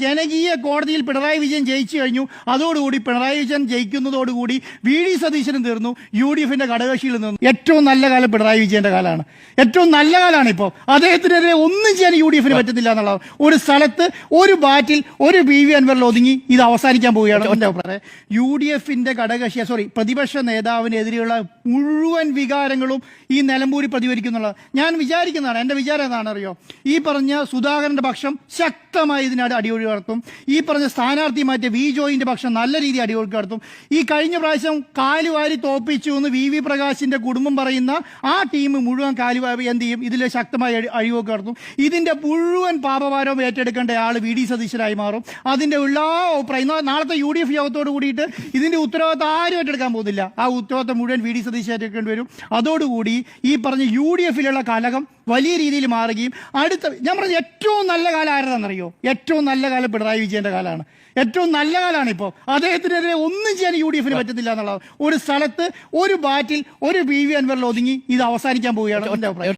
ജനകീയ കോടതിയിൽ പിണറായി വിജയൻ ജയിച്ചു കഴിഞ്ഞു. അതോടുകൂടി പിണറായി വിജയൻ ജയിക്കുന്നതോടുകൂടി വി ഡി സതീശനും തീർന്നു, യു ഡി എഫിന്റെ ഘടകകക്ഷിയിൽ നിന്നു. ഏറ്റവും നല്ല കാലം പിണറായി വിജയന്റെ കാലമാണ്. ഏറ്റവും നല്ല കാലമാണ് ഇപ്പോൾ. അദ്ദേഹത്തിനെതിരെ ഒന്നും ചെയ്യാൻ യു ഡി എഫിന് പറ്റുന്നില്ല എന്നുള്ളത്. ഒരു സ്ഥലത്ത് ഒരു ബാറ്റിൽ ഒരു പി വി അൻവറിൽ ഒതുങ്ങി ഇത് അവസാനിക്കാൻ പോവുകയാണ് എൻ്റെ അഭിപ്രായം. യു ഡി എഫിന്റെ പ്രതിപക്ഷ നേതാവിനെതിരെയുള്ള മുഴുവൻ വികാരങ്ങളും ഈ നിലമ്പൂരിൽ പ്രതിഫലിക്കുന്നുള്ളത് ഞാൻ വിചാരിക്കുന്നതാണ്. എൻ്റെ വിചാരം എന്താണെന്നറിയോ? ഈ പറഞ്ഞ സുധാകരന്റെ പക്ഷം ശക്തമായി ഇതിനായിട്ട് അടിയൊഴി നടത്തും. ഈ പറഞ്ഞ സ്ഥാനാർത്ഥി മാറ്റിയ വി ജോയിന്റെ പക്ഷം നല്ല രീതിയിൽ അടിയൊഴുക്ക് നടത്തും. ഈ കഴിഞ്ഞ പ്രാവശ്യം കാലുവാരി തോപ്പിച്ചു എന്ന് വി വി പ്രകാശിന്റെ കുടുംബം പറയുന്ന ആ ടീം മുഴുവൻ കാലുവാരി എന്ത് ചെയ്യും? ഇതിൽ ശക്തമായി അഴിവൊക്കെ നടത്തും. ഇതിന്റെ മുഴുവൻ പാപഭാരവും ഏറ്റെടുക്കേണ്ട ആൾ വി ഡി സതീശനായി മാറും. അതിന്റെ എല്ലാ നാളത്തെ യു ഡി എഫ് യോഗത്തോട് കൂടിയിട്ട് ഇതിന്റെ ഉത്തരവാദിത്തം ആരും ഏറ്റെടുക്കാൻ പോകുന്നില്ല. ആ ഉത്തരവാദിത്തം മുഴുവൻ വി ഡി സതീശൻ ഏറ്റെടുക്കേണ്ടി വരും. അതോടുകൂടി ഈ പറഞ്ഞ യു ഡി എഫിലുള്ള കലഹം വലിയ രീതിയിൽ മാറുകയും ഞാൻ പറഞ്ഞ ഏറ്റവും നല്ല കാലം ആരതാണെന്നറിയോ? ഏറ്റവും നല്ല കാലം പിണറായി വിജയന്റെ കാലമാണ്. ഏറ്റവും നല്ല കാലമാണ് ഇപ്പോൾ. അദ്ദേഹത്തിനെതിരെ ഒന്നും ചെയ്യാൻ യു ഡി എഫിന് പറ്റുന്നില്ല എന്നുള്ളത്. ഒരു സ്ഥലത്ത് ഒരു ബാറ്റിൽ ഒരു പി വി അൻവറിൽ ഒതുങ്ങി ഇത് അവസാനിക്കാൻ പോവുകയാണ് എൻ്റെ അഭിപ്രായം.